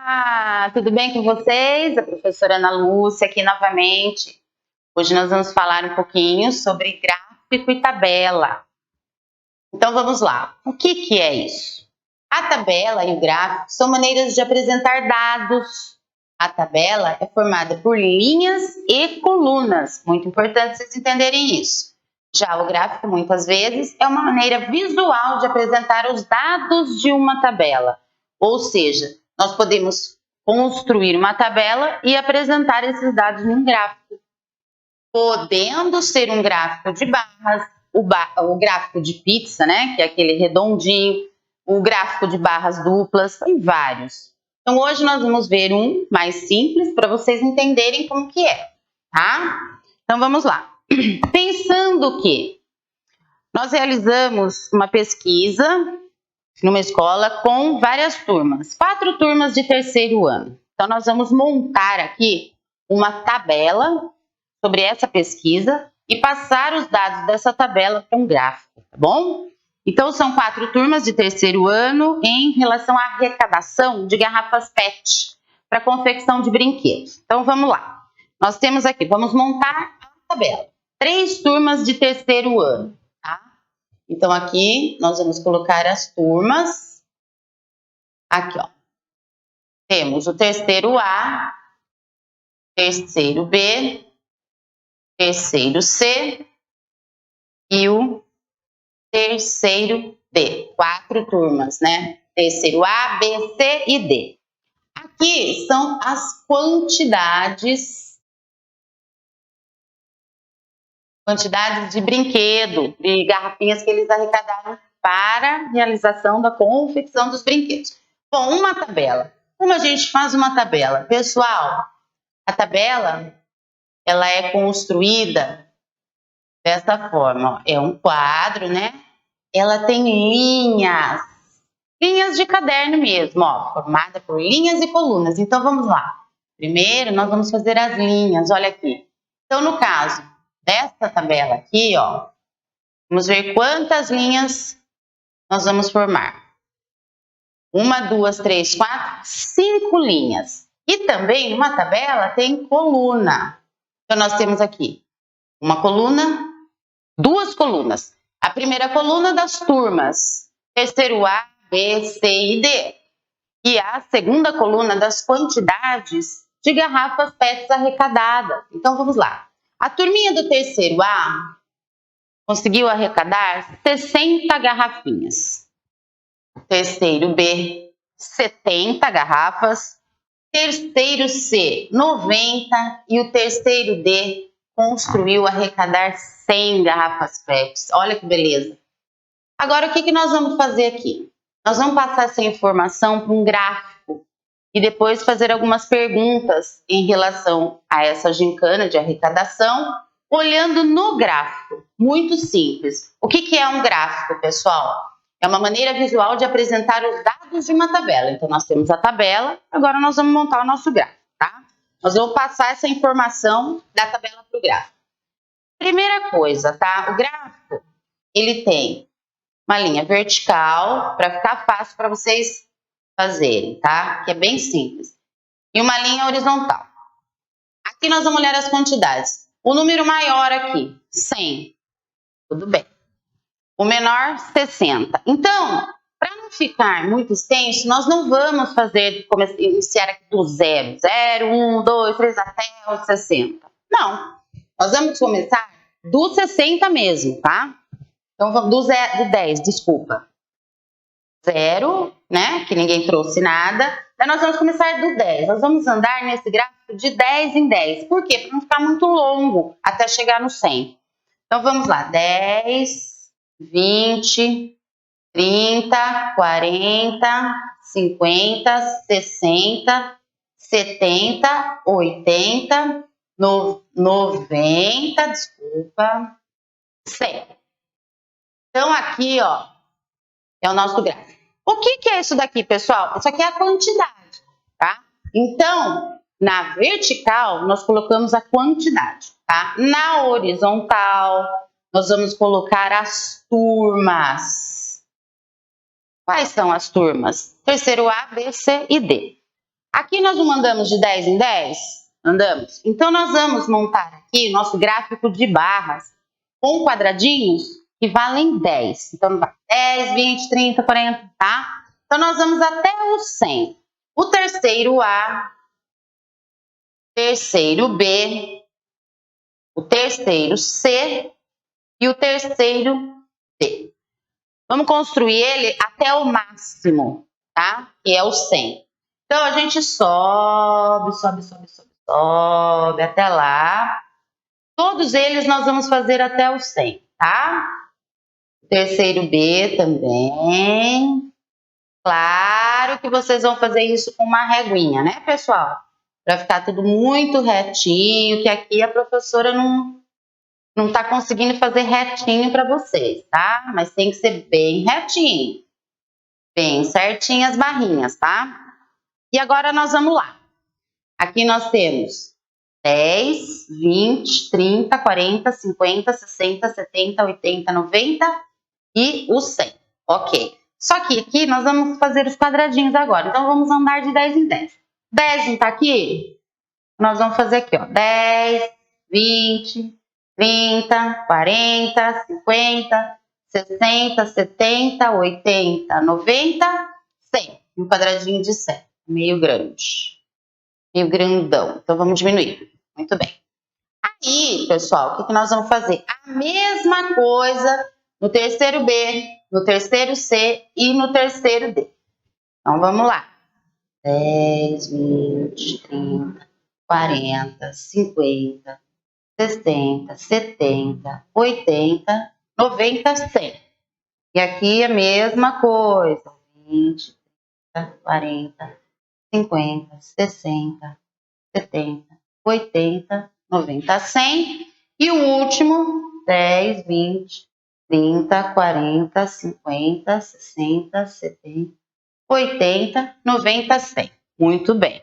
Olá, tudo bem com vocês? A professora Ana Lúcia aqui novamente. Hoje nós vamos falar um pouquinho sobre gráfico e tabela. Então vamos lá. O que é isso? A tabela e o gráfico são maneiras de apresentar dados. A tabela é formada por linhas e colunas. Muito importante vocês entenderem isso. Já o gráfico, muitas vezes, é uma maneira visual de apresentar os dados de uma tabela. Ou seja, nós podemos construir uma tabela e apresentar esses dados num gráfico. Podendo ser um gráfico de barras, o gráfico de pizza, né, que é aquele redondinho, o gráfico de barras duplas, tem vários. Então hoje nós vamos ver um mais simples para vocês entenderem como que é, tá? Então vamos lá. Pensando que nós realizamos uma pesquisa numa escola com várias turmas, 4 turmas de terceiro ano. Então nós vamos montar aqui uma tabela sobre essa pesquisa e passar os dados dessa tabela para um gráfico, tá bom? Então são 4 turmas de terceiro ano em relação à arrecadação de garrafas PET para confecção de brinquedos. Então vamos lá. Nós temos aqui, vamos montar a tabela. 3 turmas de terceiro ano, tá? Então aqui nós vamos colocar as turmas. Aqui, ó. Temos o terceiro A, terceiro B, terceiro C e o terceiro D. 4 turmas, né? Terceiro A, B, C e D. Aqui são as quantidades de brinquedo, de garrafinhas que eles arrecadaram para a realização da confecção dos brinquedos. Bom, uma tabela. Como a gente faz uma tabela? Pessoal, a tabela, ela é construída dessa forma, ó. É um quadro, né? Ela tem linhas de caderno mesmo, ó, formada por linhas e colunas. Então, vamos lá. Primeiro, nós vamos fazer as linhas, olha aqui. Então, no caso dessa tabela aqui, ó, vamos ver quantas linhas nós vamos formar. 1, 2, 3, 4, 5 linhas. E também numa tabela tem coluna. Então nós temos aqui uma coluna, 2 colunas. A primeira coluna das turmas, terceiro A, B, C e D. E a segunda coluna das quantidades de garrafas PETs arrecadadas. Então vamos lá. A turminha do terceiro A conseguiu arrecadar 60 garrafinhas. Terceiro B, 70 garrafas. Terceiro C, 90. E o terceiro D construiu arrecadar 100 garrafas PETs. Olha que beleza. Agora, o que nós vamos fazer aqui? Nós vamos passar essa informação para um gráfico e depois fazer algumas perguntas em relação a essa gincana de arrecadação, olhando no gráfico. Muito simples. O que é um gráfico, pessoal? É uma maneira visual de apresentar os dados de uma tabela. Então, nós temos a tabela, agora nós vamos montar o nosso gráfico, tá? Nós vamos passar essa informação da tabela para o gráfico. Primeira coisa, tá? O gráfico, ele tem uma linha vertical, para ficar fácil para vocês fazerem, tá? Que é bem simples. E uma linha horizontal. Aqui nós vamos olhar as quantidades. O número maior aqui, 100. Tudo bem. O menor, 60. Então, para não ficar muito extenso, nós não vamos iniciar aqui do 0. 0, 1, 2, 3, até o 60. Não. Nós vamos começar do 60 mesmo, tá? Então, vamos do 10, desculpa. 0, né? Que ninguém trouxe nada. Daí nós vamos começar do 10. Nós vamos andar nesse gráfico de 10 em 10. Por quê? Para não ficar muito longo até chegar no 100. Então, vamos lá. 10, 20, 30, 40, 50, 60, 70, 80, 90, desculpa, 100. Então, aqui, ó, é o nosso gráfico. O que é isso daqui, pessoal? Isso aqui é a quantidade, tá? Então, na vertical, nós colocamos a quantidade, tá? Na horizontal, nós vamos colocar as turmas. Quais são as turmas? Terceiro A, B, C e D. Aqui nós não andamos de 10 em 10? Andamos. Então, nós vamos montar aqui nosso gráfico de barras com quadradinhos que valem 10. Então, vai 10, 20, 30, 40, tá? Então, nós vamos até o 100. O terceiro A, terceiro B, o terceiro C e o terceiro D. Vamos construir ele até o máximo, tá? Que é o 100. Então, a gente sobe, sobe, sobe, sobe, sobe até lá. Todos eles nós vamos fazer até o 100, tá? O terceiro B também. Claro que vocês vão fazer isso com uma reguinha, né, pessoal? Para ficar tudo muito retinho, que aqui a professora não tá conseguindo fazer retinho para vocês, tá? Mas tem que ser bem retinho. Bem certinho as barrinhas, tá? E agora nós vamos lá. Aqui nós temos 10, 20, 30, 40, 50, 60, 70, 80, 90 e o 100. Ok. Só que aqui nós vamos fazer os quadradinhos agora. Então, vamos andar de 10 em 10. 10 não tá aqui? Nós vamos fazer aqui, ó. 10, 20, 30, 40, 50, 60, 70, 80, 90, 100. Um quadradinho de 100. Meio grande. Meio grandão. Então, vamos diminuir. Muito bem. Aí, pessoal, o que nós vamos fazer? A mesma coisa no terceiro B, no terceiro C e no terceiro D. Então, vamos lá. 10, 20, 30, 40, 50, 60, 70, 80, 90, 100. E aqui a mesma coisa. 20, 30, 40, 50, 60, 70, 80, 90, 100. E o último, 10, 20, 30, 40, 50, 60, 70, 80, 90, 100. Muito bem.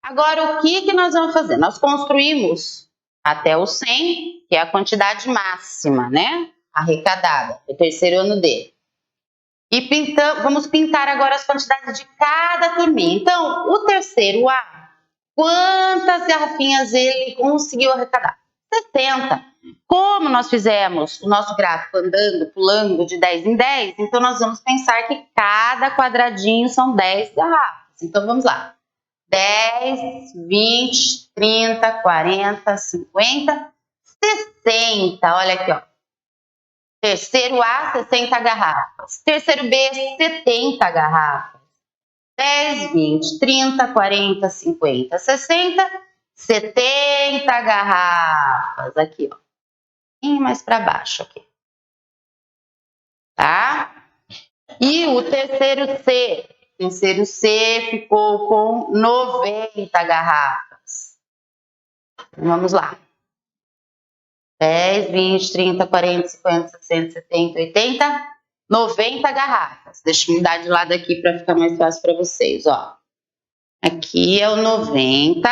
Agora, o que nós vamos fazer? Nós construímos até o 100, que é a quantidade máxima, né? Arrecadada, o terceiro ano D. E vamos pintar agora as quantidades de cada turminha. Então, o terceiro A, quantas garrafinhas ele conseguiu arrecadar? 70. Como nós fizemos o nosso gráfico andando, pulando de 10 em 10, então nós vamos pensar que cada quadradinho são 10 garrafas. Então, vamos lá. 10, 20, 30, 40, 50, 60. Olha aqui, ó. Terceiro A, 60 garrafas. Terceiro B, 70 garrafas. 10, 20, 30, 40, 50, 60, 70 garrafas. Aqui, ó. E mais para baixo aqui. Tá? E o terceiro C. O terceiro C ficou com 90 garrafas. Vamos lá. 10, 20, 30, 40, 50, 60, 70, 80, 90 garrafas. Deixa eu mudar de lado aqui para ficar mais fácil para vocês, ó. Aqui é o 90,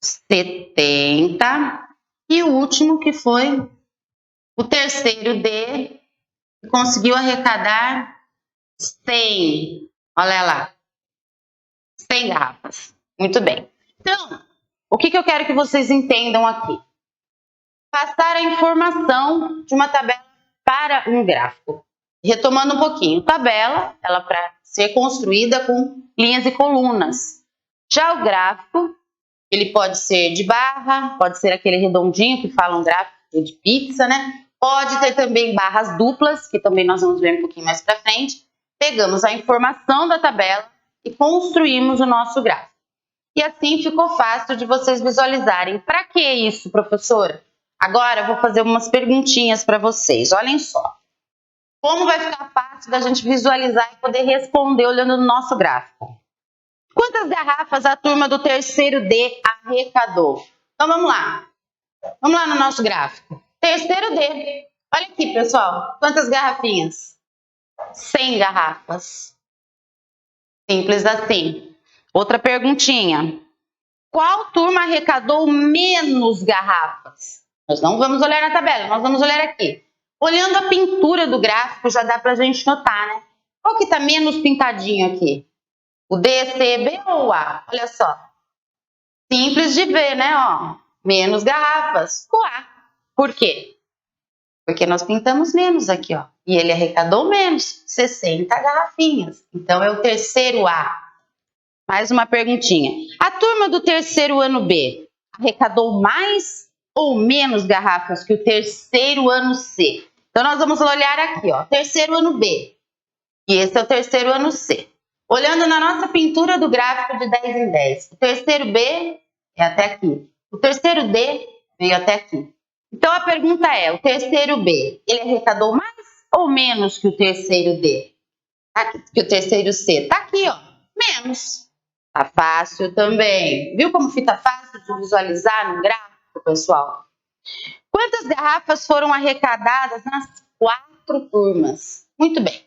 70 e o último que foi o terceiro D, que conseguiu arrecadar 100. Olha lá, 100 garrafas. Muito bem. Então, o que eu quero que vocês entendam aqui? Passar a informação de uma tabela para um gráfico. Retomando um pouquinho, tabela, ela para ser construída com linhas e colunas. Já o gráfico, ele pode ser de barra, pode ser aquele redondinho que fala um gráfico de pizza, né? Pode ter também barras duplas, que também nós vamos ver um pouquinho mais para frente. Pegamos a informação da tabela e construímos o nosso gráfico. E assim ficou fácil de vocês visualizarem. Para que isso, professora? Agora eu vou fazer umas perguntinhas para vocês. Olhem só. Como vai ficar fácil da gente visualizar e poder responder olhando no nosso gráfico? Quantas garrafas a turma do terceiro D arrecadou? Então vamos lá. Vamos lá no nosso gráfico. Terceiro D. Olha aqui, pessoal. Quantas garrafinhas? 100 garrafas. Simples assim. Outra perguntinha. Qual turma arrecadou menos garrafas? Nós não vamos olhar na tabela, nós vamos olhar aqui. Olhando a pintura do gráfico, já dá para a gente notar, né? Qual que está menos pintadinho aqui? O D, C, B ou o A? Olha só. Simples de ver, né? Ó, menos garrafas. O A. Por quê? Porque nós pintamos menos aqui, ó. E ele arrecadou menos, 60 garrafinhas. Então, é o terceiro A. Mais uma perguntinha. A turma do terceiro ano B arrecadou mais ou menos garrafas que o terceiro ano C? Então, nós vamos olhar aqui, ó. Terceiro ano B. E esse é o terceiro ano C. Olhando na nossa pintura do gráfico de 10 em 10. O terceiro B é até aqui. O terceiro D veio até aqui. Então, a pergunta é, o terceiro B, ele arrecadou mais ou menos que o terceiro D? Que o terceiro C? Tá aqui, ó. Menos. Tá fácil também. Viu como fica fácil de visualizar no gráfico, pessoal? Quantas garrafas foram arrecadadas nas 4 turmas? Muito bem.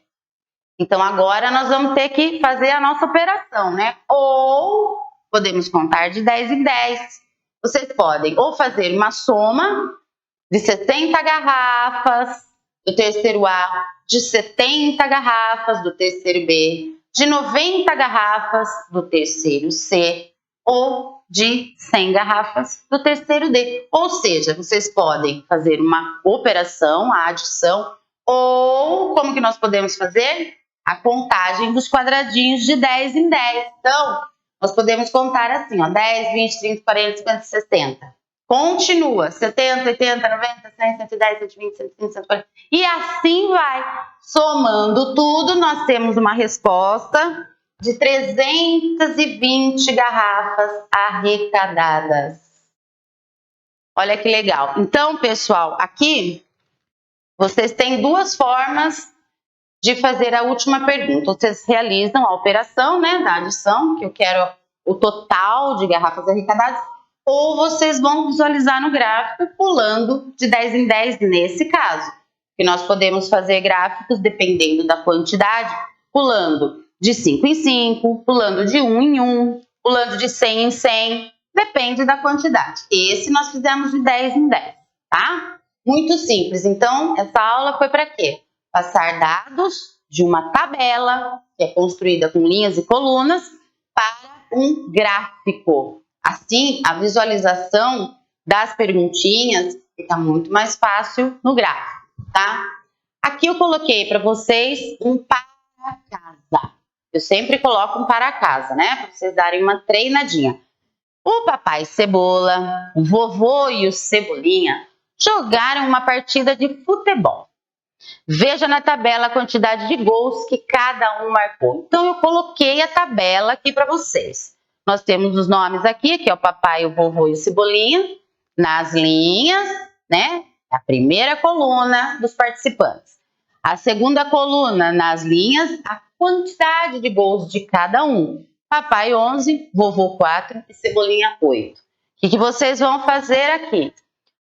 Então, agora nós vamos ter que fazer a nossa operação, né? Ou podemos contar de 10 em 10. Vocês podem ou fazer uma soma de 60 garrafas do terceiro A, de 70 garrafas do terceiro B, de 90 garrafas do terceiro C ou de 100 garrafas do terceiro D. Ou seja, vocês podem fazer uma operação, a adição, ou como que nós podemos fazer? A contagem dos quadradinhos de 10 em 10. Então, nós podemos contar assim, ó, 10, 20, 30, 40, 50, 60. Continua, 70, 80, 90, 100, 110, 120, 130, 140. E assim vai. Somando tudo, nós temos uma resposta de 320 garrafas arrecadadas. Olha que legal. Então, pessoal, aqui vocês têm duas formas de fazer a última pergunta. Vocês realizam a operação, né, da adição, que eu quero o total de garrafas arrecadadas, ou vocês vão visualizar no gráfico pulando de 10 em 10 nesse caso. Que nós podemos fazer gráficos dependendo da quantidade, pulando de 5 em 5, pulando de 1 em 1, pulando de 100 em 100, depende da quantidade. Esse nós fizemos de 10 em 10, tá? Muito simples. Então, essa aula foi para quê? Passar dados de uma tabela, que é construída com linhas e colunas, para um gráfico. Assim, a visualização das perguntinhas fica muito mais fácil no gráfico, tá? Aqui eu coloquei para vocês um para casa. Eu sempre coloco um para casa, né? Para vocês darem uma treinadinha. O papai Cebola, o vovô e o Cebolinha jogaram uma partida de futebol. Veja na tabela a quantidade de gols que cada um marcou. Então, eu coloquei a tabela aqui para vocês. Nós temos os nomes aqui, que é o papai, o vovô e o Cebolinha, nas linhas, né? A primeira coluna dos participantes. A segunda coluna, nas linhas, a quantidade de gols de cada um. Papai 11, vovô 4 e Cebolinha 8. O que vocês vão fazer aqui?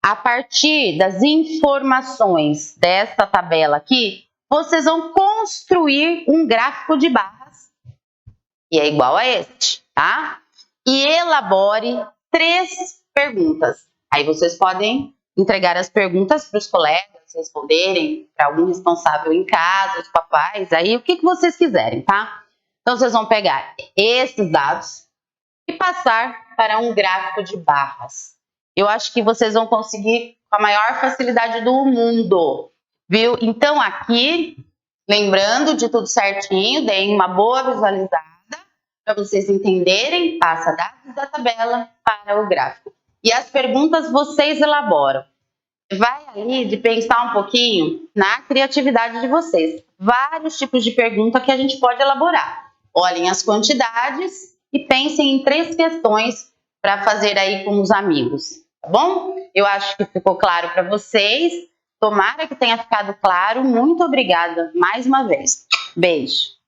A partir das informações dessa tabela aqui, vocês vão construir um gráfico de barras, que é igual a este, tá? E elabore 3 perguntas. Aí vocês podem entregar as perguntas para os colegas responderem, para algum responsável em casa, os papais, aí o que vocês quiserem, tá? Então, vocês vão pegar esses dados e passar para um gráfico de barras. Eu acho que vocês vão conseguir com a maior facilidade do mundo, viu? Então, aqui, lembrando de tudo certinho, deem uma boa visualizada para vocês entenderem, passa dados da tabela para o gráfico. E as perguntas vocês elaboram. Vai ali de pensar um pouquinho na criatividade de vocês. Vários tipos de pergunta que a gente pode elaborar. Olhem as quantidades e pensem em 3 questões para fazer aí com os amigos, tá bom? Eu acho que ficou claro para vocês. Tomara que tenha ficado claro. Muito obrigada mais uma vez. Beijo.